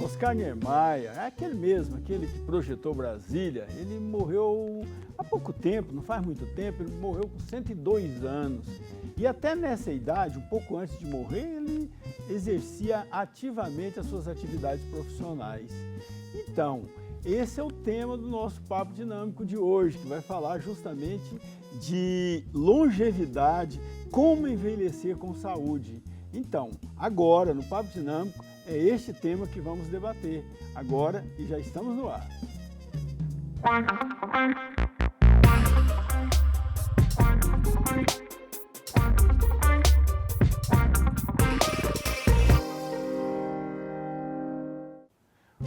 Oscar Niemeyer, é aquele mesmo, aquele que projetou Brasília, ele morreu há pouco tempo, não faz muito tempo, ele morreu com 102 anos. E até nessa idade, um pouco antes de morrer, ele exercia ativamente as suas atividades profissionais. Então, esse é o tema do nosso Papo Dinâmico de hoje, que vai falar justamente de longevidade, como envelhecer com saúde. Então, agora, no Papo Dinâmico, é este tema que vamos debater agora e já estamos no ar.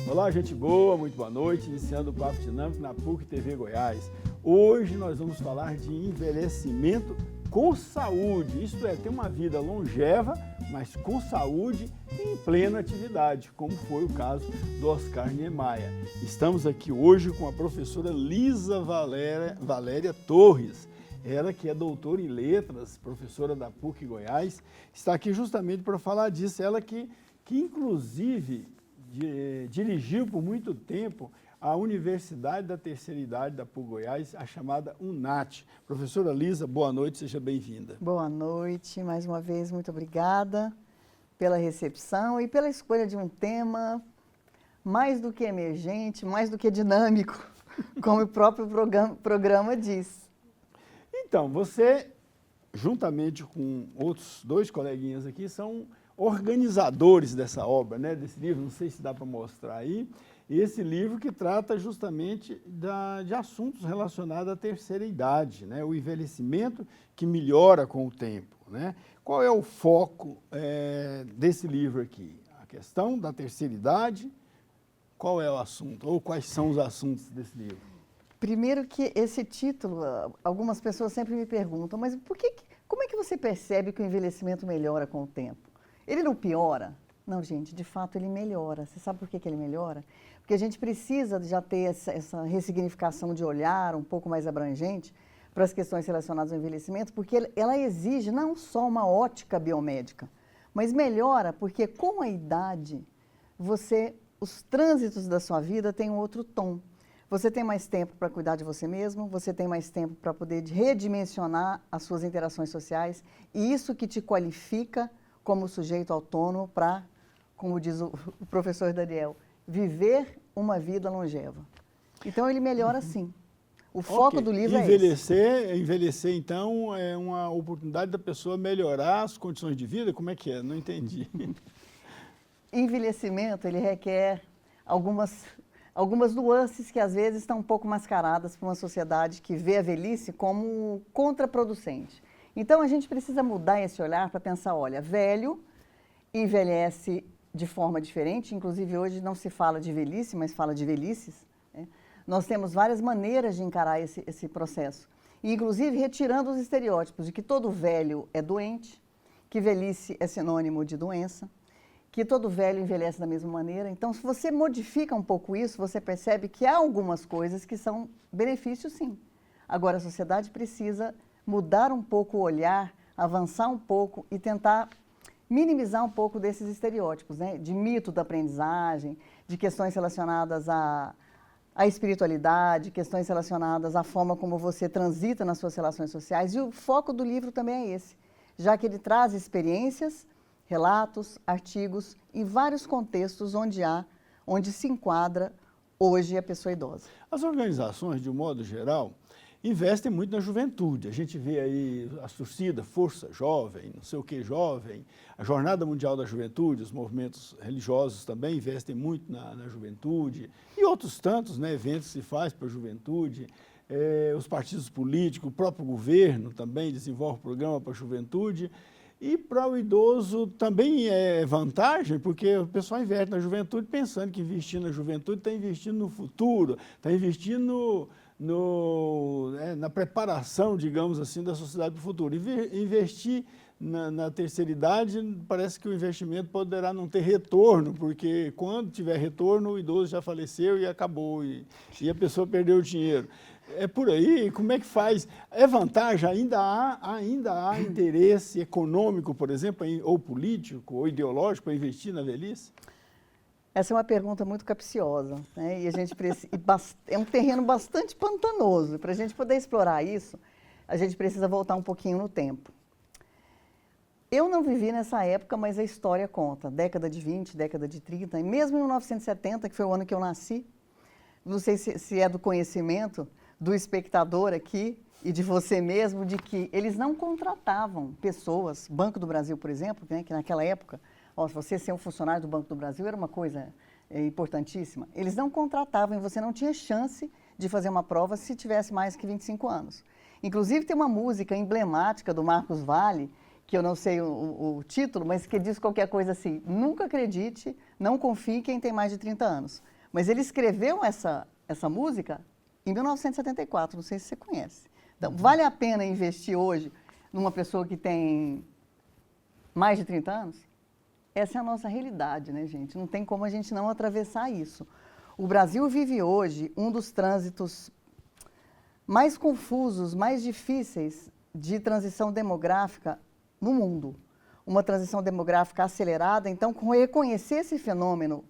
Olá, gente boa, muito boa noite, iniciando o Papo Dinâmico na PUC TV Goiás. Hoje nós vamos falar de envelhecimento com saúde, isto é, ter uma vida longeva, mas com saúde e em plena atividade, como foi o caso do Oscar Niemeyer. Estamos aqui hoje com a professora Lisa Valéria Torres, ela que é doutora em letras, professora da PUC Goiás, está aqui justamente para falar disso, ela que inclusive dirigiu por muito tempo a Universidade da Terceira Idade da PUC Goiás, a chamada UNAT. Professora Lisa, boa noite, seja bem-vinda. Boa noite, mais uma vez, muito obrigada pela recepção e pela escolha de um tema mais do que emergente, mais do que dinâmico, como o próprio programa diz. Então, você, juntamente com outros dois coleguinhas aqui, são organizadores dessa obra, né, desse livro, não sei se dá para mostrar aí, esse livro que trata justamente de assuntos relacionados à terceira idade, né, o envelhecimento que melhora com o tempo, né? Qual é o foco desse livro aqui? A questão da terceira idade, qual é o assunto, ou quais são os assuntos desse livro? Primeiro que esse título, algumas pessoas sempre me perguntam, mas como é que você percebe que o envelhecimento melhora com o tempo? Ele não piora? Não, gente, de fato ele melhora. Você sabe por que ele melhora? Porque a gente precisa já ter essa ressignificação de olhar um pouco mais abrangente para as questões relacionadas ao envelhecimento, porque ela exige não só uma ótica biomédica, mas melhora porque com a idade, os trânsitos da sua vida têm um outro tom. Você tem mais tempo para cuidar de você mesmo, você tem mais tempo para poder redimensionar as suas interações sociais, e isso que te qualifica como sujeito autônomo para, como diz o professor Daniel, viver uma vida longeva. Então, ele melhora sim. O foco do livro é esse. Envelhecer, então, é uma oportunidade da pessoa melhorar as condições de vida? Como é que é? Não entendi. Envelhecimento, ele requer algumas nuances que, às vezes, estão um pouco mascaradas para uma sociedade que vê a velhice como contraproducente. Então, a gente precisa mudar esse olhar para pensar, olha, velho envelhece de forma diferente, inclusive hoje não se fala de velhice, mas fala de velhices, né? Nós temos várias maneiras de encarar esse processo, e, inclusive retirando os estereótipos de que todo velho é doente, que velhice é sinônimo de doença, que todo velho envelhece da mesma maneira. Então, se você modifica um pouco isso, você percebe que há algumas coisas que são benefícios, sim. Agora, a sociedade precisa mudar um pouco o olhar, avançar um pouco e tentar minimizar um pouco desses estereótipos, né? De mito da aprendizagem, de questões relacionadas à espiritualidade, questões relacionadas à forma como você transita nas suas relações sociais. E o foco do livro também é esse, já que ele traz experiências, relatos, artigos, em vários contextos onde se enquadra hoje a pessoa idosa. As organizações, de um modo geral, investem muito na juventude. A gente vê aí a torcida, Força Jovem, não sei o que Jovem, a Jornada Mundial da Juventude, os movimentos religiosos também investem muito na juventude, e outros tantos, né, eventos se faz para a juventude, os partidos políticos, o próprio governo também desenvolve programa para a juventude, e para o idoso também é vantagem, porque o pessoal investe na juventude pensando que investir na juventude está investindo no futuro, está investindo na preparação, digamos assim, da sociedade para o futuro. Investir na terceira idade, parece que o investimento poderá não ter retorno, porque quando tiver retorno, o idoso já faleceu e acabou, e a pessoa perdeu o dinheiro. É por aí, como é que faz? É vantagem? Ainda há interesse econômico, por exemplo, ou político, ou ideológico para investir na velhice? Essa é uma pergunta muito capciosa, né? E a gente é um terreno bastante pantanoso. Para a gente poder explorar isso, a gente precisa voltar um pouquinho no tempo. Eu não vivi nessa época, mas a história conta. Década de 20, década de 30, e mesmo em 1970, que foi o ano que eu nasci, não sei se é do conhecimento do espectador aqui e de você mesmo, de que eles não contratavam pessoas, Banco do Brasil, por exemplo, né, que naquela época, se você ser um funcionário do Banco do Brasil era uma coisa importantíssima. Eles não contratavam e você não tinha chance de fazer uma prova se tivesse mais que 25 anos. Inclusive, tem uma música emblemática do Marcos Valle, que eu não sei o título, mas que diz qualquer coisa assim: nunca acredite, não confie em quem tem mais de 30 anos. Mas ele escreveu essa música em 1974, não sei se você conhece. Então, vale a pena investir hoje numa pessoa que tem mais de 30 anos? Essa é a nossa realidade, né, gente? Não tem como a gente não atravessar isso. O Brasil vive hoje um dos trânsitos mais confusos, mais difíceis de transição demográfica no mundo. Uma transição demográfica acelerada, então, reconhecer esse fenômeno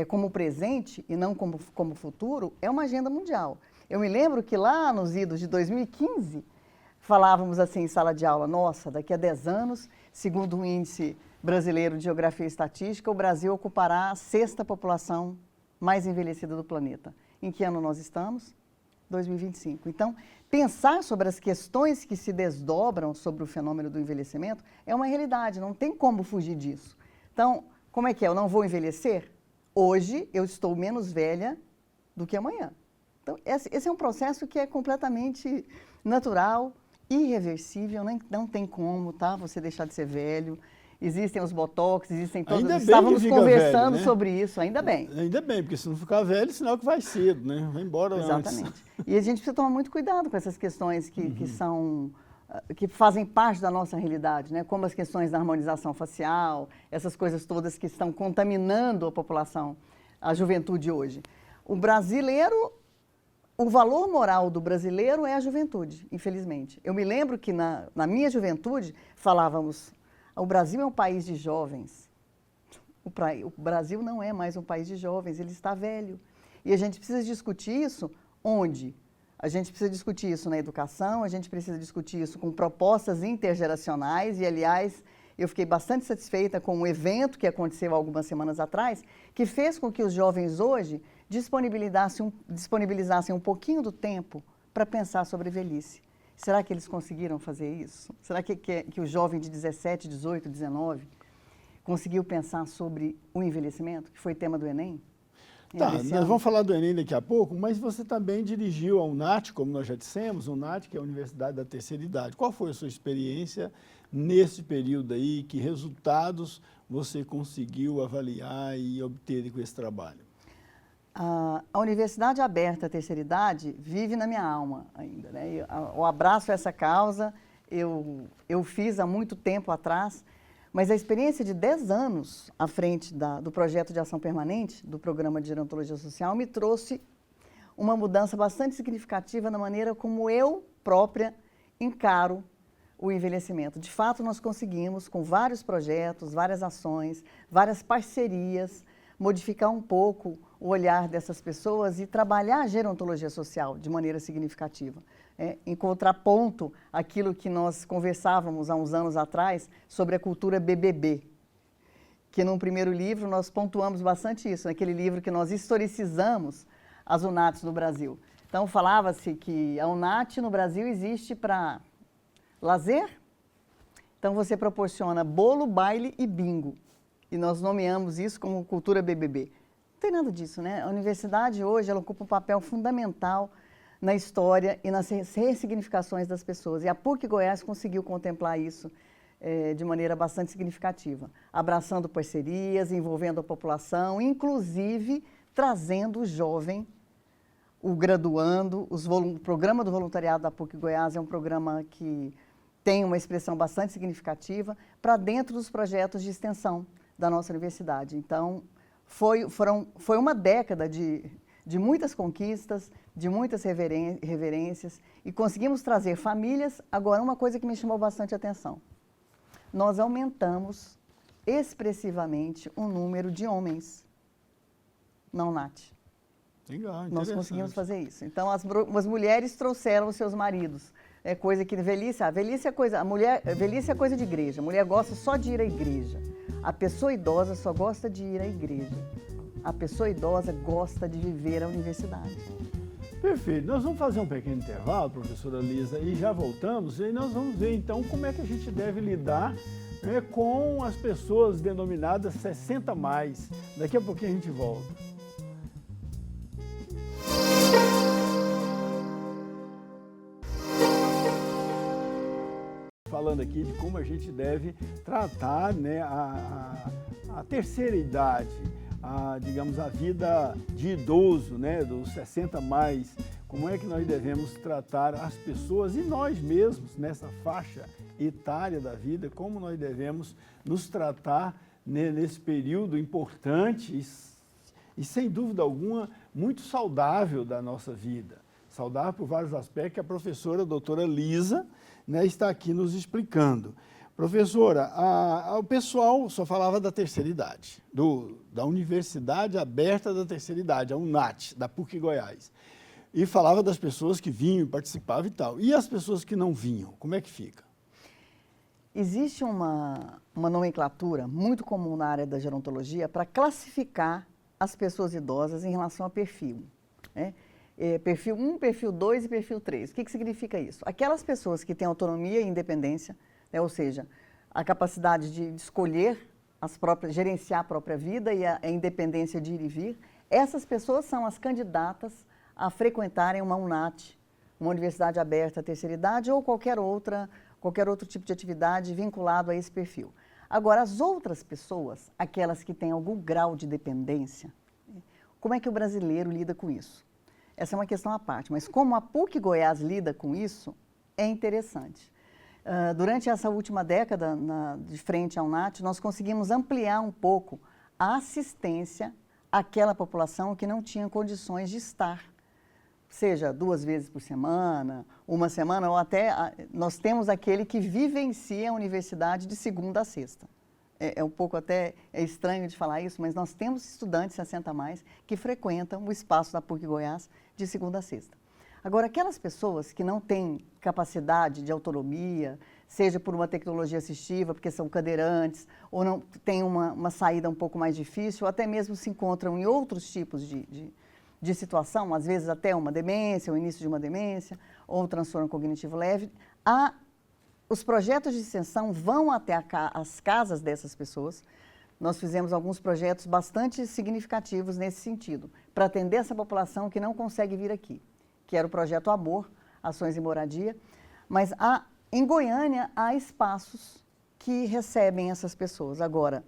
como presente e não como futuro é uma agenda mundial. Eu me lembro que lá nos idos de 2015, falávamos assim em sala de aula: nossa, daqui a 10 anos, segundo o Índice Brasileiro de Geografia e Estatística, o Brasil ocupará a 6ª população mais envelhecida do planeta. Em que ano nós estamos? 2025. Então, pensar sobre as questões que se desdobram sobre o fenômeno do envelhecimento é uma realidade, não tem como fugir disso. Então, como é que é? Eu não vou envelhecer? Hoje, eu estou menos velha do que amanhã. Então, esse é um processo que é completamente natural, irreversível, não tem como, tá? Você deixar de ser velho. Existem os botox, existem todos. Estávamos conversando velho, né? Sobre isso, ainda bem. Ainda bem, porque se não ficar velho, sinal que vai cedo, né? Vai embora Exatamente. Antes. E a gente precisa tomar muito cuidado com essas questões que fazem parte da nossa realidade, né? Como as questões da harmonização facial, essas coisas todas que estão contaminando a população, a juventude hoje. O brasileiro, o valor moral do brasileiro é a juventude, infelizmente. Eu me lembro que na minha juventude falávamos: o Brasil é um país de jovens. O Brasil não é mais um país de jovens, ele está velho. E a gente precisa discutir isso onde? A gente precisa discutir isso na educação, a gente precisa discutir isso com propostas intergeracionais. E, aliás, eu fiquei bastante satisfeita com um evento que aconteceu algumas semanas atrás, que fez com que os jovens hoje disponibilizassem um pouquinho do tempo para pensar sobre velhice. Será que eles conseguiram fazer isso? Será que o jovem de 17, 18, 19 conseguiu pensar sobre o envelhecimento, que foi tema do Enem? Tá, nós vamos falar do Enem daqui a pouco, mas você também dirigiu a UNAT, como nós já dissemos, UNAT, que é a Universidade da Terceira Idade. Qual foi a sua experiência nesse período aí? Que resultados você conseguiu avaliar e obter com esse trabalho? A Universidade Aberta à Terceira Idade vive na minha alma ainda, né? Eu abraço essa causa, eu fiz há muito tempo atrás, mas a experiência de 10 anos à frente do projeto de ação permanente, do Programa de Gerontologia Social, me trouxe uma mudança bastante significativa na maneira como eu própria encaro o envelhecimento. De fato, nós conseguimos, com vários projetos, várias ações, várias parcerias, modificar um pouco o olhar dessas pessoas e trabalhar a gerontologia social de maneira significativa. Em contraponto àquilo que nós conversávamos há uns anos atrás sobre a cultura BBB, que num primeiro livro nós pontuamos bastante isso, naquele livro que nós historicizamos as UNATs no Brasil. Então, falava-se que a UNAT no Brasil existe para lazer, então você proporciona bolo, baile e bingo. E nós nomeamos isso como cultura BBB. Não tem nada disso, né? A universidade hoje ela ocupa um papel fundamental na história e nas ressignificações das pessoas. E a PUC Goiás conseguiu contemplar isso de maneira bastante significativa, abraçando parcerias, envolvendo a população, inclusive trazendo o jovem, o graduando. O programa do voluntariado da PUC Goiás é um programa que tem uma expressão bastante significativa para dentro dos projetos de extensão da nossa universidade. Então, foi uma década de muitas conquistas, de muitas reverências, e conseguimos trazer famílias. Agora, uma coisa que me chamou bastante atenção: nós aumentamos expressivamente o número de homens não, Nath. Legal, Nós conseguimos fazer isso. Então, as mulheres trouxeram os seus maridos. É coisa que velhice é coisa, velhice é coisa de igreja. A mulher gosta só de ir à igreja. A pessoa idosa só gosta de ir à igreja. A pessoa idosa gosta de viver a universidade. Perfeito. Nós vamos fazer um pequeno intervalo, professora Lisa, e já voltamos. E nós vamos ver, então, como é que a gente deve lidar, né, com as pessoas denominadas 60+. Daqui a pouquinho a gente volta. Falando aqui de como a gente deve tratar, né, a terceira idade, digamos, a vida de idoso, né, dos 60+, como é que nós devemos tratar as pessoas e nós mesmos nessa faixa etária da vida, como nós devemos nos tratar, né, nesse período importante e, sem dúvida alguma, muito saudável da nossa vida. Saudável por vários aspectos que a professora, a doutora Lisa, né, está aqui nos explicando. Professora, o pessoal só falava da terceira idade, da Universidade Aberta da Terceira Idade, a UNAT, da PUC Goiás. E falava das pessoas que vinham, participavam e tal. E as pessoas que não vinham, como é que fica? Existe uma nomenclatura muito comum na área da gerontologia para classificar as pessoas idosas em relação a perfil, né? Perfil 1, perfil 2 e perfil 3. O que significa isso? Aquelas pessoas que têm autonomia e independência, né, ou seja, a capacidade de escolher gerenciar a própria vida e a independência de ir e vir, essas pessoas são as candidatas a frequentarem uma UNAT, uma universidade aberta à terceira idade ou qualquer outro tipo de atividade vinculado a esse perfil. Agora, as outras pessoas, aquelas que têm algum grau de dependência, como é que o brasileiro lida com isso? Essa é uma questão à parte, mas como a PUC Goiás lida com isso, é interessante. Durante essa última década, de frente à UNAT, nós conseguimos ampliar um pouco a assistência àquela população que não tinha condições de estar, seja 2 vezes por semana, uma semana, ou até nós temos aquele que vivencia a universidade de segunda a sexta. É um pouco até estranho de falar isso, mas nós temos estudantes 60+, que frequentam o espaço da PUC Goiás de segunda a sexta. Agora, aquelas pessoas que não têm capacidade de autonomia, seja por uma tecnologia assistiva, porque são cadeirantes, ou não têm uma saída um pouco mais difícil, ou até mesmo se encontram em outros tipos de situação, às vezes até uma demência, o início de uma demência, ou um transtorno cognitivo leve, os projetos de extensão vão até as casas dessas pessoas. Nós fizemos alguns projetos bastante significativos nesse sentido, para atender essa população que não consegue vir aqui, que era o projeto Amor, Ações em Moradia. Mas em Goiânia há espaços que recebem essas pessoas. Agora,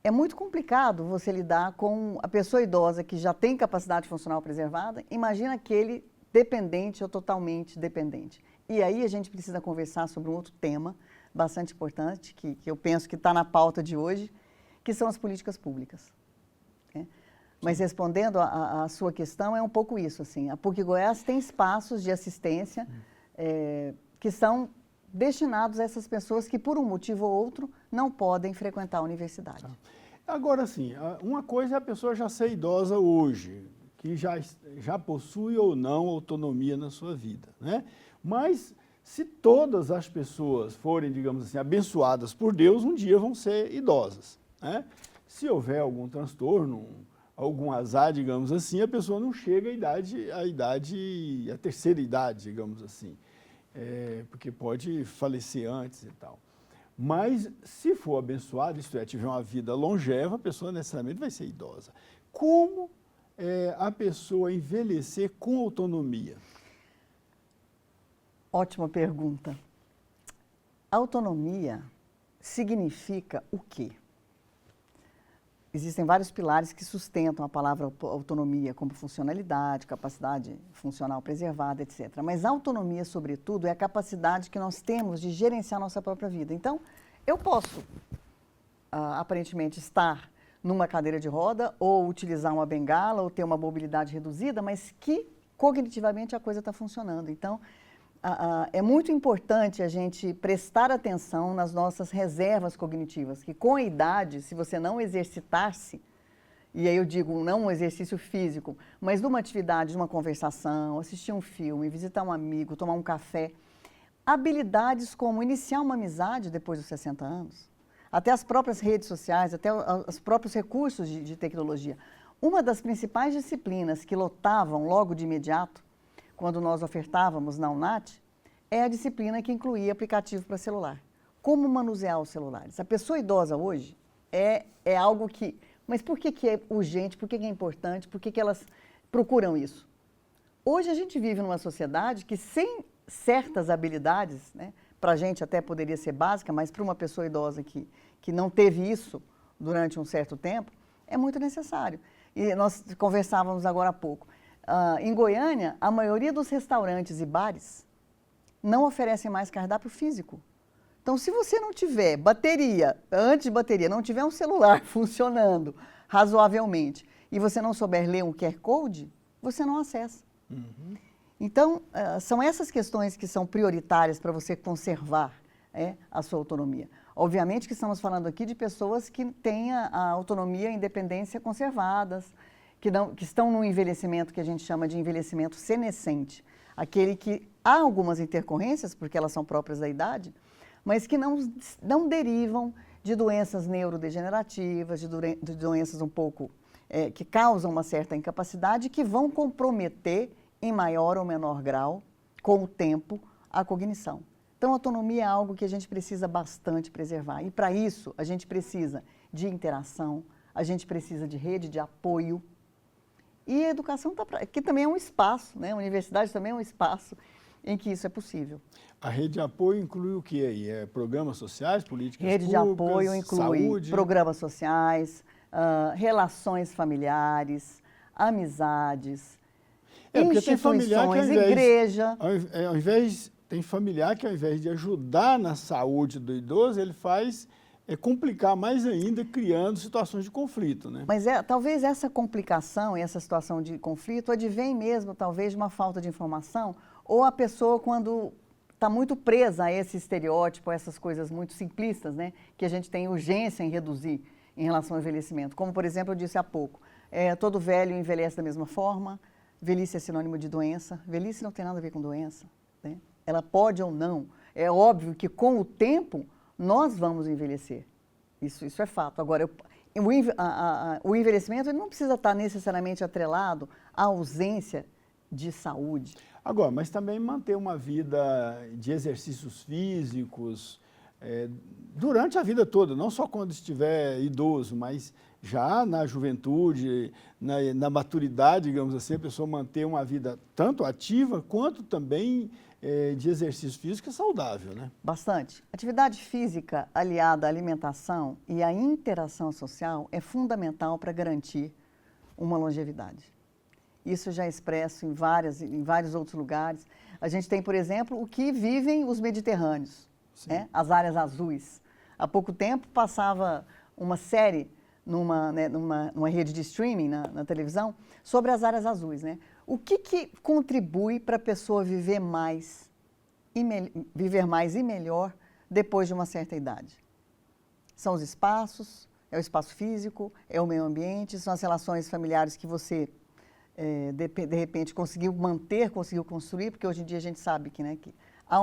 é muito complicado você lidar com a pessoa idosa que já tem capacidade funcional preservada, imagina aquele dependente ou totalmente dependente. E aí a gente precisa conversar sobre um outro tema bastante importante, que eu penso que está na pauta de hoje, que são as políticas públicas. Né? Mas respondendo a sua questão, é um pouco isso, assim, a PUC Goiás tem espaços de assistência que são destinados a essas pessoas que, por um motivo ou outro, não podem frequentar a universidade. Agora, sim, uma coisa é a pessoa já ser idosa hoje, que já possui ou não autonomia na sua vida, né? Mas, se todas as pessoas forem, digamos assim, abençoadas por Deus, um dia vão ser idosas, né? Se houver algum transtorno, algum azar, digamos assim, a pessoa não chega à terceira idade, digamos assim, porque pode falecer antes e tal. Mas, se for abençoado, isto é, tiver uma vida longeva, a pessoa necessariamente vai ser idosa. Como a pessoa envelhecer com autonomia? Ótima pergunta. Autonomia significa o quê? Existem vários pilares que sustentam a palavra autonomia, como funcionalidade, capacidade funcional preservada, etc. Mas a autonomia, sobretudo, é a capacidade que nós temos de gerenciar nossa própria vida. Então, eu posso, aparentemente, estar numa cadeira de roda, ou utilizar uma bengala, ou ter uma mobilidade reduzida, mas que cognitivamente a coisa está funcionando. Então, é muito importante a gente prestar atenção nas nossas reservas cognitivas, que com a idade, se você não exercitar-se, e aí eu digo não um exercício físico, mas numa atividade, numa conversação, assistir um filme, visitar um amigo, tomar um café, habilidades como iniciar uma amizade depois dos 60 anos, até as próprias redes sociais, até os próprios recursos de tecnologia. Uma das principais disciplinas que lotavam logo de imediato, quando nós ofertávamos na UNAT, é a disciplina que incluía aplicativo para celular. Como manusear os celulares? A pessoa idosa hoje é algo que... Mas por que é urgente? Por que é importante? Por que elas procuram isso? Hoje a gente vive numa sociedade que sem certas habilidades, né, para a gente até poderia ser básica, mas para uma pessoa idosa que não teve isso durante um certo tempo, é muito necessário. E nós conversávamos agora há pouco. Em Goiânia, a maioria dos restaurantes e bares não oferecem mais cardápio físico. Então, se você não tiver bateria, antes de bateria, não tiver um celular funcionando razoavelmente e você não souber ler um QR Code, você não acessa. Uhum. Então, são essas questões que são prioritárias para você conservar a sua autonomia. Obviamente que estamos falando aqui de pessoas que têm a autonomia e a independência conservadas, que estão num envelhecimento que a gente chama de envelhecimento senescente, aquele que há algumas intercorrências, porque elas são próprias da idade, mas que não derivam de doenças neurodegenerativas, de doenças um pouco que causam uma certa incapacidade, que vão comprometer em maior ou menor grau, com o tempo, a cognição. Então, a autonomia é algo que a gente precisa bastante preservar. E, para isso, a gente precisa de interação, a gente precisa de rede de apoio. E a educação que também é um espaço, né? A universidade também é um espaço em que isso é possível. A rede de apoio inclui o que aí? Programas sociais, políticas públicas, saúde? Rede de apoio inclui programas sociais, relações familiares, amizades, instituições, igreja. Tem familiar que, ao invés de ajudar na saúde do idoso, ele faz complicar mais ainda, criando situações de conflito, né? Mas talvez essa complicação e essa situação de conflito advém mesmo, talvez, de uma falta de informação, ou a pessoa, quando está muito presa a esse estereótipo, a essas coisas muito simplistas, né, que a gente tem urgência em reduzir em relação ao envelhecimento. Como, por exemplo, eu disse há pouco, todo velho envelhece da mesma forma, velhice é sinônimo de doença, velhice não tem nada a ver com doença, né? Ela pode ou não. É óbvio que, com o tempo, nós vamos envelhecer. Isso é fato. Agora, o envelhecimento ele não precisa estar necessariamente atrelado à ausência de saúde. Agora, mas também manter uma vida de exercícios físicos durante a vida toda, não só quando estiver idoso, mas já na juventude, na maturidade, digamos assim, a pessoa manter uma vida tanto ativa quanto também de exercício físico saudável, né? Bastante. Atividade física aliada à alimentação e à interação social é fundamental para garantir uma longevidade. Isso já é expresso em vários outros lugares. A gente tem, por exemplo, o que vivem os mediterrâneos, né? As áreas azuis. Há pouco tempo passava uma série numa rede de streaming na televisão sobre as áreas azuis, né? O que contribui para a pessoa viver mais e melhor depois de uma certa idade? São os espaços, é o espaço físico, é o meio ambiente, são as relações familiares que você, de repente, conseguiu manter, conseguiu construir, porque hoje em dia a gente sabe que há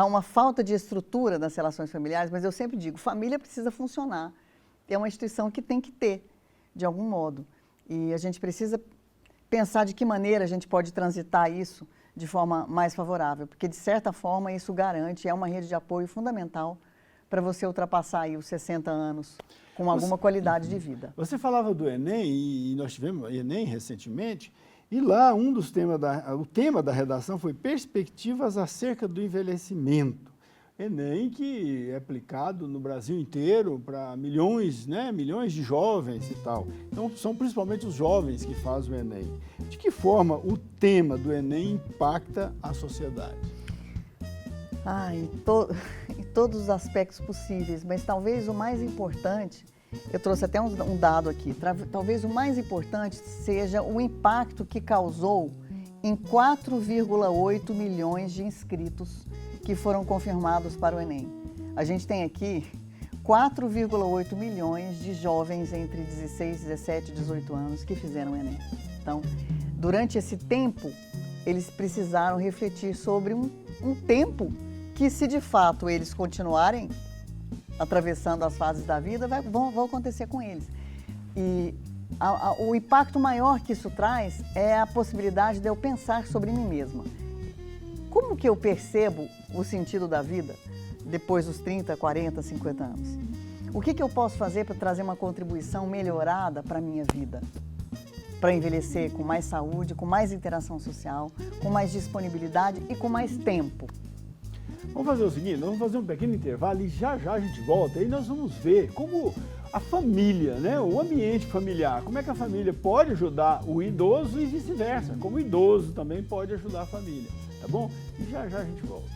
uma falta de estrutura das relações familiares, mas eu sempre digo, família precisa funcionar. É uma instituição que tem que ter, de algum modo. E a gente precisa pensar de que maneira a gente pode transitar isso de forma mais favorável, porque, de certa forma, isso garante, é uma rede de apoio fundamental para você ultrapassar aí os 60 anos com alguma qualidade de vida. Você falava do Enem, e nós tivemos Enem recentemente, e lá o tema da redação foi perspectivas acerca do envelhecimento. Enem que é aplicado no Brasil inteiro para milhões de jovens e tal. Então, são principalmente os jovens que fazem o Enem. De que forma o tema do Enem impacta a sociedade? Em todos os aspectos possíveis, mas talvez o mais importante, eu trouxe até um dado aqui, talvez o mais importante seja o impacto que causou em 4,8 milhões de inscritos que foram confirmados para o Enem. A gente tem aqui 4,8 milhões de jovens entre 16, 17 e 18 anos que fizeram o Enem. Então, durante esse tempo, eles precisaram refletir sobre um tempo que, se de fato eles continuarem atravessando as fases da vida, vão acontecer com eles. E o impacto maior que isso traz é a possibilidade de eu pensar sobre mim mesma. Como que eu percebo o sentido da vida depois dos 30, 40, 50 anos? O que eu posso fazer para trazer uma contribuição melhorada para a minha vida? Para envelhecer com mais saúde, com mais interação social, com mais disponibilidade e com mais tempo. Vamos fazer o seguinte, nós vamos fazer um pequeno intervalo e já a gente volta e nós vamos ver como a família, né, o ambiente familiar, como é que a família pode ajudar o idoso e vice-versa, como o idoso também pode ajudar a família, tá bom? E já a gente volta.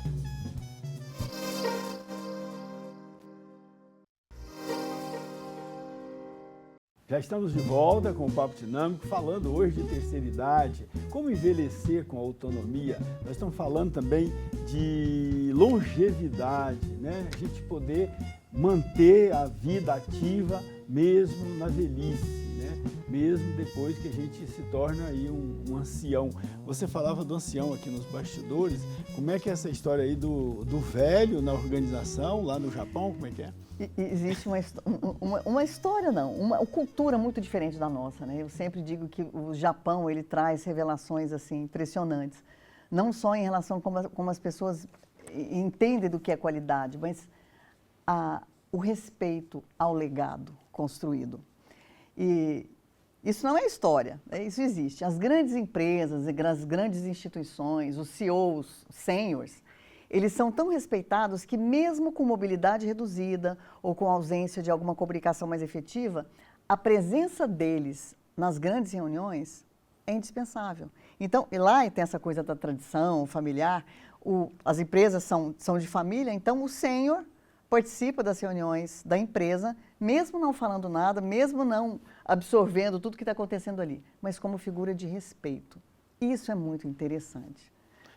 Já estamos de volta com o Papo Dinâmico, falando hoje de terceira idade, como envelhecer com autonomia. Nós estamos falando também de longevidade, né? A gente poder manter a vida ativa mesmo na velhice, né? Mesmo depois que a gente se torna aí um ancião. Você falava do ancião aqui nos bastidores, como é que é essa história aí do velho na organização, lá no Japão, como é que é? Existe uma história, não, uma cultura muito diferente da nossa, né? Eu sempre digo que o Japão, ele traz revelações, assim, impressionantes. Não só em relação a como as pessoas entendem do que é qualidade, mas o respeito ao legado construído. E isso não é história, né? Isso existe. As grandes empresas, as grandes instituições, os CEOs, seniors, eles são tão respeitados que, mesmo com mobilidade reduzida ou com ausência de alguma comunicação mais efetiva, a presença deles nas grandes reuniões é indispensável. Então, e lá tem essa coisa da tradição familiar, as empresas são de família, então o sênior participa das reuniões da empresa, mesmo não falando nada, mesmo não absorvendo tudo que está acontecendo ali, mas como figura de respeito. Isso é muito interessante.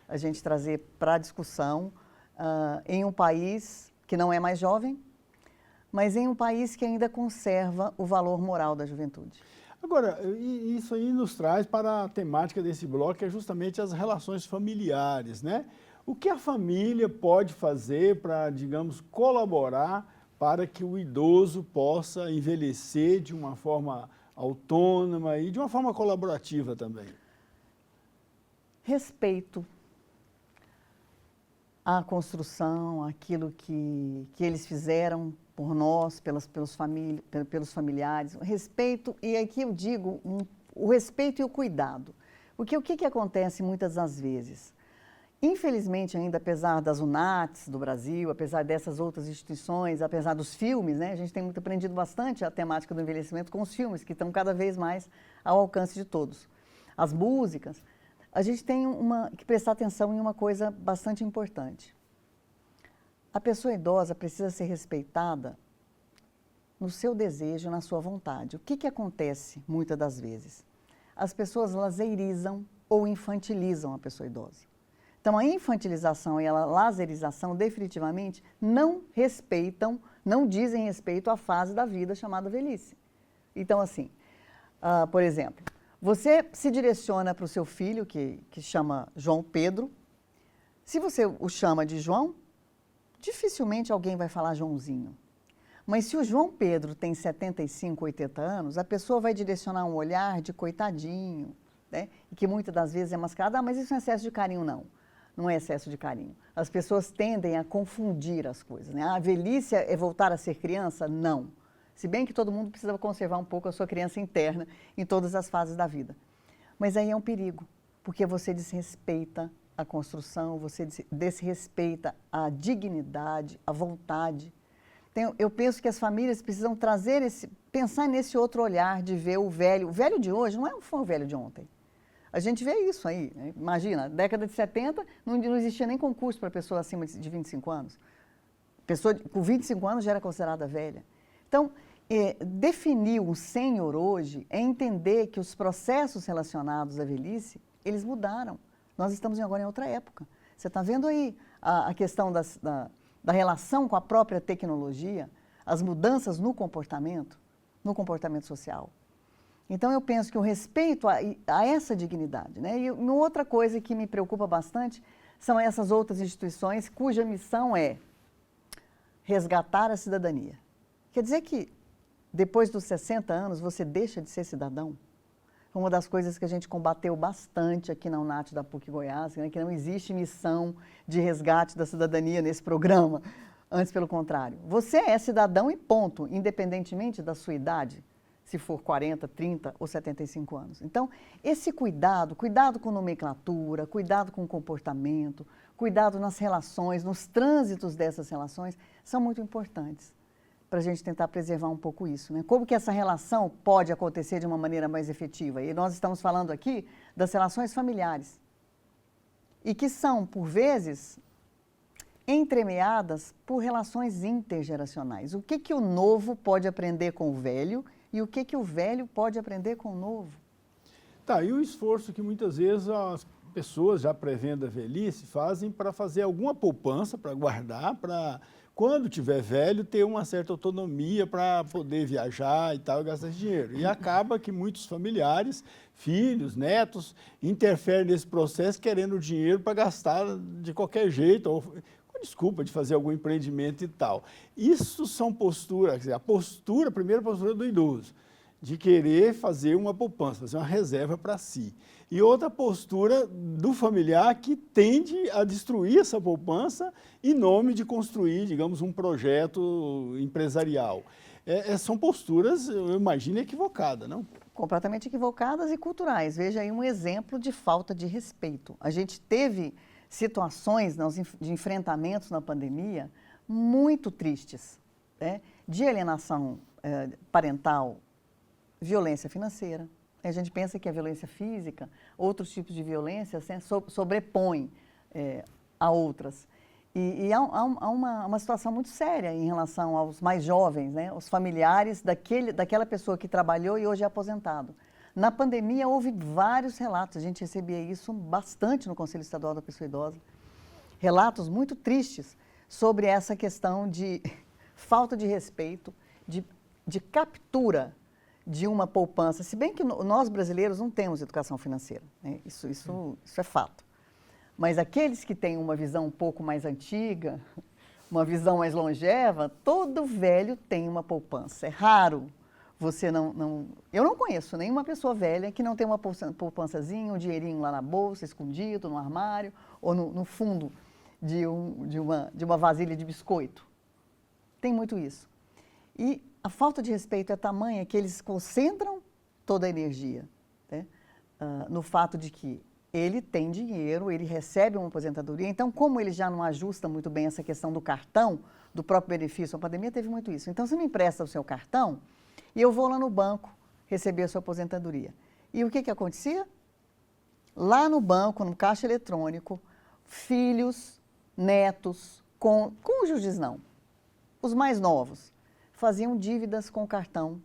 A gente trazer para a discussão em um país que não é mais jovem, mas em um país que ainda conserva o valor moral da juventude. Agora, isso aí nos traz para a temática desse bloco, que é justamente as relações familiares, né? O que a família pode fazer para, digamos, colaborar para que o idoso possa envelhecer de uma forma autônoma e de uma forma colaborativa também? Respeito à construção, aquilo que eles fizeram por nós, pelos familiares, respeito, e aqui eu digo o respeito e o cuidado. Porque o que acontece muitas das vezes? Infelizmente ainda, apesar das UNATs do Brasil, apesar dessas outras instituições, apesar dos filmes, né, a gente tem aprendido bastante a temática do envelhecimento com os filmes, que estão cada vez mais ao alcance de todos. As músicas, a gente tem que prestar atenção em uma coisa bastante importante. A pessoa idosa precisa ser respeitada no seu desejo, na sua vontade. O que acontece muitas das vezes? As pessoas laseirizam ou infantilizam a pessoa idosa. Então, a infantilização e a laserização definitivamente não respeitam, não dizem respeito à fase da vida chamada velhice. Então, assim, por exemplo, você se direciona para o seu filho, que chama João Pedro. Se você o chama de João, dificilmente alguém vai falar Joãozinho. Mas se o João Pedro tem 75, 80 anos, a pessoa vai direcionar um olhar de coitadinho, né? E que muitas das vezes é mascarado, mas isso não é excesso de carinho, não. Não é excesso de carinho. As pessoas tendem a confundir as coisas, né? A velhice é voltar a ser criança? Não. Se bem que todo mundo precisa conservar um pouco a sua criança interna em todas as fases da vida. Mas aí é um perigo, porque você desrespeita a construção, você desrespeita a dignidade, a vontade. Então, eu penso que as famílias precisam pensar nesse outro olhar de ver o velho. O velho de hoje não foi o velho de ontem. A gente vê isso aí, né? Imagina, década de 70, não existia nem concurso para pessoa acima de 25 anos. Pessoa com 25 anos já era considerada velha. Então, definir um sênior hoje é entender que os processos relacionados à velhice, eles mudaram. Nós estamos agora em outra época. Você está vendo aí a questão da relação com a própria tecnologia. as mudanças no comportamento social. Então, eu penso que o respeito a essa dignidade, né? E uma outra coisa que me preocupa bastante são essas outras instituições cuja missão é resgatar a cidadania. Quer dizer que, depois dos 60 anos, você deixa de ser cidadão? Uma das coisas que a gente combateu bastante aqui na UNAT da PUC Goiás, né, que não existe missão de resgate da cidadania nesse programa. Antes, pelo contrário. Você é cidadão e ponto, independentemente da sua idade, se for 40, 30 ou 75 anos. Então, esse cuidado com nomenclatura, cuidado com comportamento, cuidado nas relações, nos trânsitos dessas relações, são muito importantes para a gente tentar preservar um pouco isso, né? Como que essa relação pode acontecer de uma maneira mais efetiva? E nós estamos falando aqui das relações familiares, e que são, por vezes, entremeadas por relações intergeracionais. O que o novo pode aprender com o velho e o que o velho pode aprender com o novo? Tá, e o esforço que muitas vezes as pessoas, já prevendo a velhice, fazem para fazer alguma poupança, para guardar, para, quando tiver velho, ter uma certa autonomia para poder viajar e tal, e gastar esse dinheiro. E acaba que muitos familiares, filhos, netos, interferem nesse processo querendo dinheiro para gastar de qualquer jeito, ou com desculpa de fazer algum empreendimento e tal. Isso são posturas, quer dizer, a primeira postura do idoso, de querer fazer uma poupança, fazer uma reserva para si. E outra postura do familiar que tende a destruir essa poupança em nome de construir, digamos, um projeto empresarial. São posturas, eu imagino, equivocadas, não? Completamente equivocadas e culturais. Veja aí um exemplo de falta de respeito. A gente teve situações de enfrentamentos na pandemia muito tristes, né? De alienação parental, violência financeira. A gente pensa que a violência física, outros tipos de violência, sobrepõem a outras. E há uma situação muito séria em relação aos mais jovens, né? Os familiares daquela pessoa que trabalhou e hoje é aposentado. Na pandemia, houve vários relatos, a gente recebia isso bastante no Conselho Estadual da Pessoa Idosa, relatos muito tristes sobre essa questão de falta de respeito, de captura de uma poupança, se bem que nós brasileiros não temos educação financeira, né? Isso é fato. Mas aqueles que têm uma visão um pouco mais antiga, uma visão mais longeva, todo velho tem uma poupança. É raro você eu não conheço nenhuma pessoa velha que não tem uma poupançazinha, um dinheirinho lá na bolsa, escondido, no armário, ou no fundo de uma vasilha de biscoito. Tem muito isso. E a falta de respeito é tamanha que eles concentram toda a energia, né? No fato de que ele tem dinheiro, ele recebe uma aposentadoria, então como ele já não ajusta muito bem essa questão do cartão, do próprio benefício, a pandemia teve muito isso. Então você me empresta o seu cartão e eu vou lá no banco receber a sua aposentadoria. E o que acontecia? Lá no banco, no caixa eletrônico, filhos, netos, cônjuges não, os mais novos, faziam dívidas com o cartão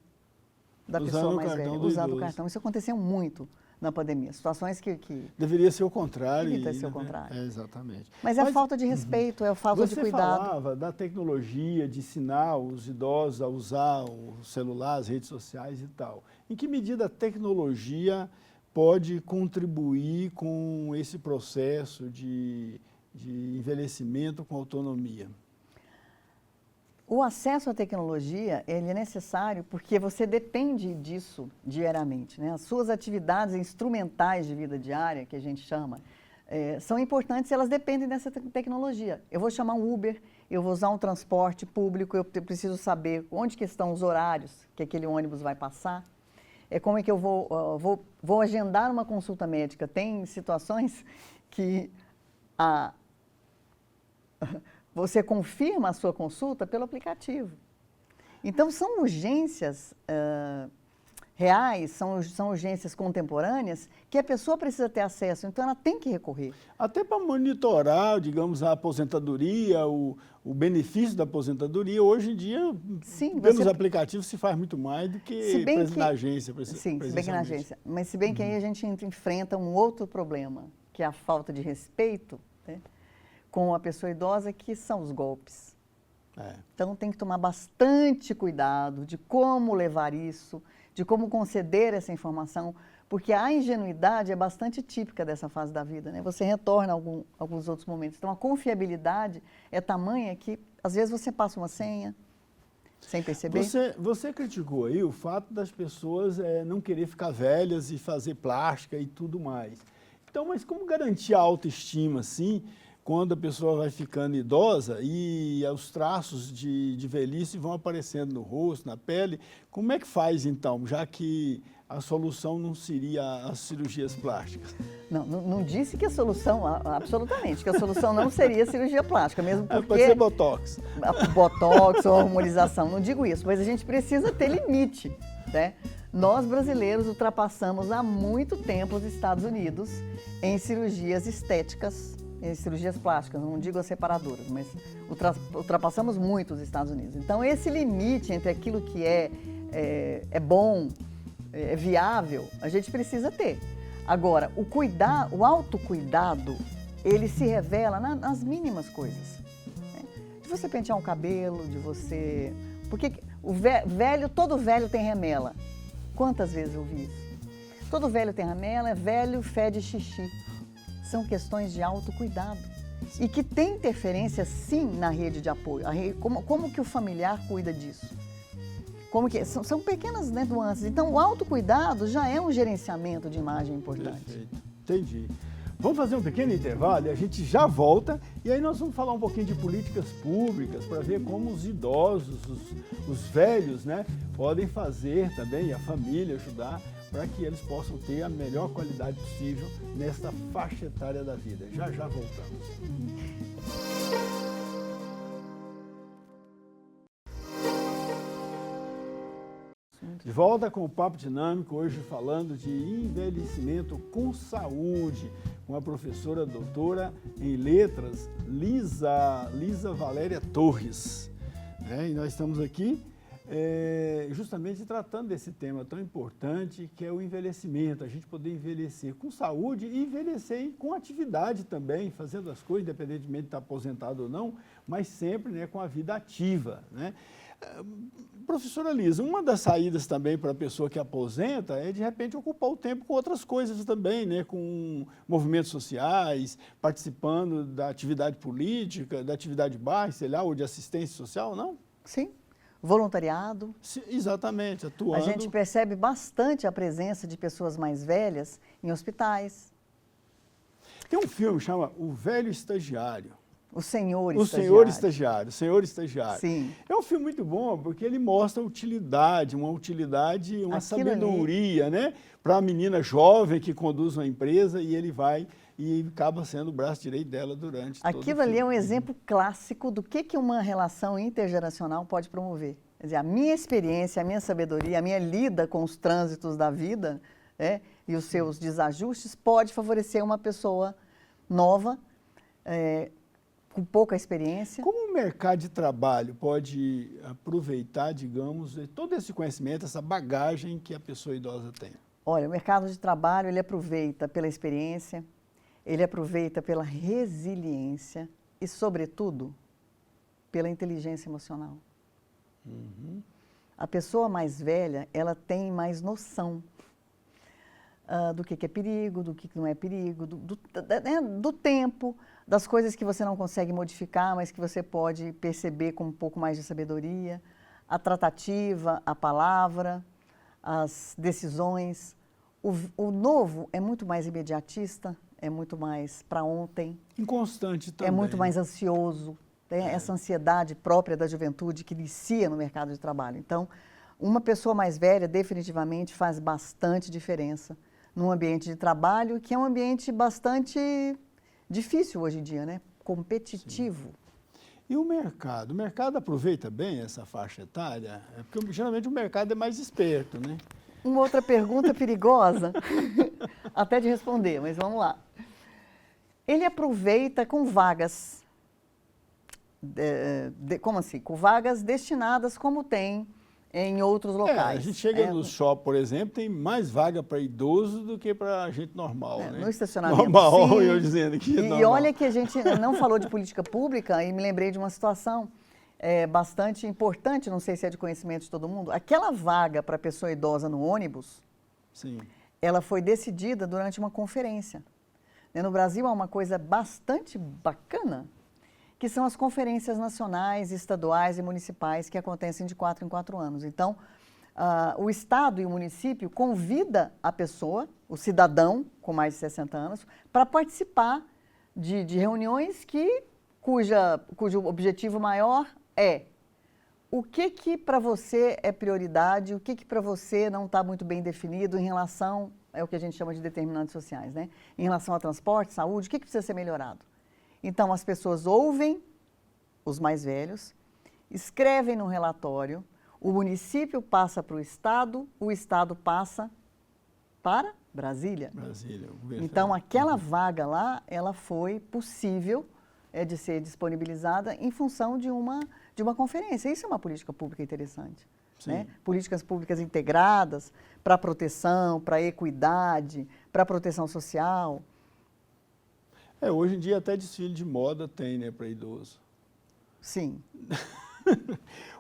da pessoa mais velha, usando o cartão. Isso aconteceu muito na pandemia, situações que deveria ser o contrário. Deveria ser o contrário. Exatamente. Mas é a falta de respeito, é a falta de cuidado. Você falava da tecnologia, de ensinar os idosos a usar o celular, as redes sociais e tal. Em que medida a tecnologia pode contribuir com esse processo de envelhecimento com autonomia? O acesso à tecnologia, ele é necessário porque você depende disso diariamente, né? As suas atividades instrumentais de vida diária, que a gente chama, são importantes e elas dependem dessa tecnologia. Eu vou chamar um Uber, eu vou usar um transporte público, eu preciso saber onde que estão os horários que aquele ônibus vai passar. Como é que eu vou agendar uma consulta médica. Tem situações que você confirma a sua consulta pelo aplicativo. Então, são urgências reais, são urgências contemporâneas que a pessoa precisa ter acesso, então ela tem que recorrer. Até para monitorar, digamos, a aposentadoria, o benefício da aposentadoria, hoje em dia, sim, pelos aplicativos se faz muito mais do que na agência. Sim, se bem que na agência. Mas se bem que aí a gente enfrenta um outro problema, que é a falta de respeito, né, com a pessoa idosa, que são os golpes. Então tem que tomar bastante cuidado de como levar isso, de como conceder essa informação, porque a ingenuidade é bastante típica dessa fase da vida, né? Você retorna alguns outros momentos. Então a confiabilidade é tamanha que às vezes você passa uma senha sem perceber. Você criticou aí o fato das pessoas não querer ficar velhas e fazer plástica e tudo mais. Então, mas como garantir a autoestima, assim, quando a pessoa vai ficando idosa e os traços de velhice vão aparecendo no rosto, na pele? Como é que faz, então, já que a solução não seria as cirurgias plásticas? Não disse que a solução, absolutamente, que a solução não seria cirurgia plástica, mesmo porque... Pode ser botox. Botox ou hormonização, não digo isso, mas a gente precisa ter limite, né? Nós, brasileiros, ultrapassamos há muito tempo os Estados Unidos em cirurgias estéticas, em cirurgias plásticas, não digo as separadoras, mas ultrapassamos muito os Estados Unidos. Então, esse limite entre aquilo que é bom, é viável, a gente precisa ter. Agora, o autocuidado, ele se revela nas mínimas coisas. Né? De você pentear um cabelo, de você... Porque todo velho tem remela. Quantas vezes eu vi isso? Todo velho tem remela, é velho, fede xixi. São questões de autocuidado. E que tem interferência, sim, na rede de apoio. Como que o familiar cuida disso? São pequenas, né, nuances. Então, o autocuidado já é um gerenciamento de imagem importante. Perfeito. Entendi. Vamos fazer um pequeno intervalo e a gente já volta. E aí nós vamos falar um pouquinho de políticas públicas para ver como os idosos, os velhos, né, podem fazer também, e a família ajudar, para que eles possam ter a melhor qualidade possível nesta faixa etária da vida. Já voltamos. De volta com o Papo Dinâmico, hoje falando de envelhecimento com saúde, com a professora doutora em letras, Lisa Valéria Torres. E nós estamos aqui justamente tratando desse tema tão importante que é o envelhecimento, a gente poder envelhecer com saúde e envelhecer com atividade também, fazendo as coisas, independentemente de estar aposentado ou não, mas sempre, né, com a vida ativa, né? Professora Lisa, uma das saídas também para a pessoa que aposenta é, de repente, ocupar o tempo com outras coisas também, né? Com movimentos sociais, participando da atividade política, da atividade baixa, sei lá, ou de assistência social, não? Sim, voluntariado. Sim, exatamente, atuando. A gente percebe bastante a presença de pessoas mais velhas em hospitais. Tem um filme que chama O Velho Estagiário. O Senhor Estagiário. Sim. É um filme muito bom, porque ele mostra uma sabedoria, né? Para a menina jovem que conduz uma empresa e ele vai e acaba sendo o braço direito dela durante todo o filme. Aquilo ali é um exemplo clássico do que uma relação intergeracional pode promover. Quer dizer, a minha experiência, a minha sabedoria, a minha lida com os trânsitos da vida, né, e os seus desajustes pode favorecer uma pessoa nova, com pouca experiência. Como o mercado de trabalho pode aproveitar, digamos, todo esse conhecimento, essa bagagem que a pessoa idosa tem? Olha, o mercado de trabalho, ele aproveita pela experiência, ele aproveita pela resiliência e, sobretudo, pela inteligência emocional. Uhum. A pessoa mais velha, ela tem mais noção do que é perigo, do que não é perigo, do tempo, das coisas que você não consegue modificar, mas que você pode perceber com um pouco mais de sabedoria, a tratativa, a palavra, as decisões. O novo é muito mais imediatista, é muito mais para ontem. Inconstante também. É muito mais ansioso, né? Essa ansiedade própria da juventude que inicia no mercado de trabalho. Então, uma pessoa mais velha definitivamente faz bastante diferença num ambiente de trabalho, que é um ambiente bastante difícil hoje em dia, né? Competitivo. Sim. E o mercado? O mercado aproveita bem essa faixa etária? Porque geralmente o mercado é mais esperto, né? Uma outra pergunta perigosa, até de responder, mas vamos lá. Ele aproveita com vagas, como assim? Com vagas destinadas como tem em outros locais. A gente chega no shopping, por exemplo, tem mais vaga para idoso do que para gente normal, né? No estacionamento, normal, sim. Eu dizendo aqui, e olha que a gente não falou de política pública e me lembrei de uma situação. bastante importante, não sei se é de conhecimento de todo mundo, aquela vaga para pessoa idosa no ônibus, Sim. ela foi decidida durante uma conferência. No Brasil há uma coisa bastante bacana, que são as conferências nacionais, estaduais e municipais que acontecem de 4 em 4 anos. Então, o Estado e o município convida a pessoa, o cidadão com mais de 60 anos, para participar de reuniões cujo objetivo maior é o que para você é prioridade, o que para você não está muito bem definido em relação, é o que a gente chama de determinantes sociais, né? Em relação a transporte, saúde, o que precisa ser melhorado? Então, as pessoas ouvem os mais velhos, escrevem no relatório, o município passa para o Estado passa para Brasília. Brasília. Então, aquela vaga lá, ela foi possível de ser disponibilizada em função de uma conferência. Isso é uma política pública interessante. Né? Políticas públicas integradas para proteção, para equidade, para proteção social. Hoje em dia até desfile de moda tem, né, para idoso. Sim.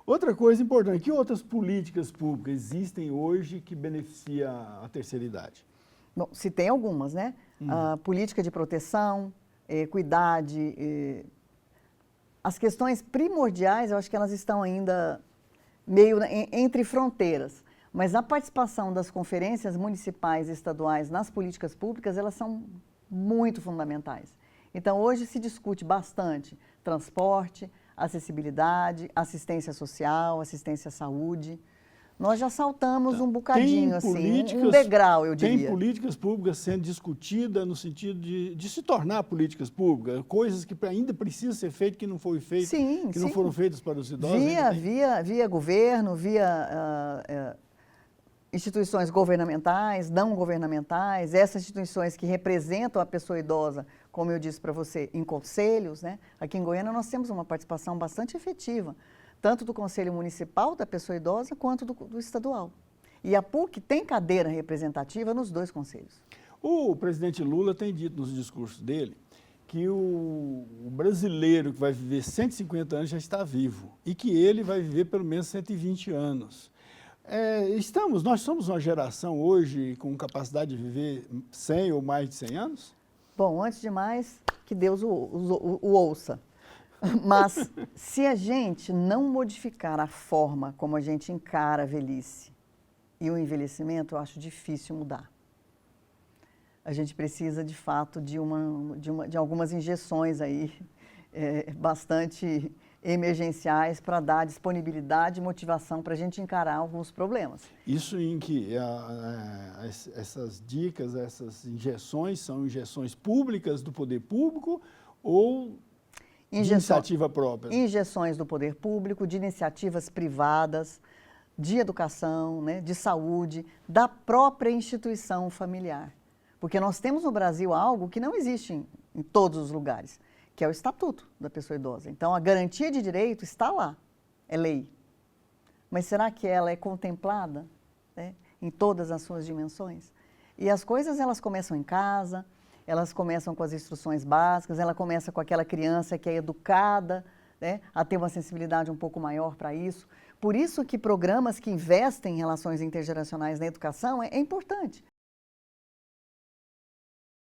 Outra coisa importante, que outras políticas públicas existem hoje que beneficiam a terceira idade? Bom, se tem algumas, né? A política de proteção, equidade, as questões primordiais, eu acho que elas estão ainda meio entre fronteiras, mas a participação das conferências municipais e estaduais nas políticas públicas, elas são muito fundamentais. Então, hoje se discute bastante transporte, acessibilidade, assistência social, assistência à saúde. Nós já saltamos um bocadinho, assim, um degrau, eu diria. Tem políticas públicas sendo discutidas no sentido de se tornar políticas públicas, coisas que ainda precisam ser feitas, que não foram feitas, que não foram feitas para os idosos. Via governo, via instituições governamentais, não governamentais, essas instituições que representam a pessoa idosa, como eu disse para você, em conselhos, né? Aqui em Goiânia nós temos uma participação bastante efetiva, tanto do Conselho Municipal da Pessoa Idosa quanto do estadual. E a PUC tem cadeira representativa nos 2 conselhos. O presidente Lula tem dito nos discursos dele que o brasileiro que vai viver 150 anos já está vivo e que ele vai viver pelo menos 120 anos. Nós somos uma geração hoje com capacidade de viver 100 ou mais de 100 anos? Bom, antes de mais, que Deus o ouça. Mas se a gente não modificar a forma como a gente encara a velhice e o envelhecimento, eu acho difícil mudar. A gente precisa, de fato, de algumas injeções aí, bastante emergenciais para dar disponibilidade e motivação para a gente encarar alguns problemas. Isso em que essas dicas, essas injeções são injeções públicas do poder público ou de iniciativa própria? Injeções do poder público, de iniciativas privadas, de educação, né, de saúde, da própria instituição familiar. Porque nós temos no Brasil algo que não existe em todos os lugares, que é o Estatuto da Pessoa Idosa. Então, a garantia de direito está lá, é lei. Mas será que ela é contemplada, né, em todas as suas dimensões? E as coisas, elas começam em casa, elas começam com as instruções básicas, ela começa com aquela criança que é educada, né, a ter uma sensibilidade um pouco maior para isso. Por isso que programas que investem em relações intergeracionais na educação é importante.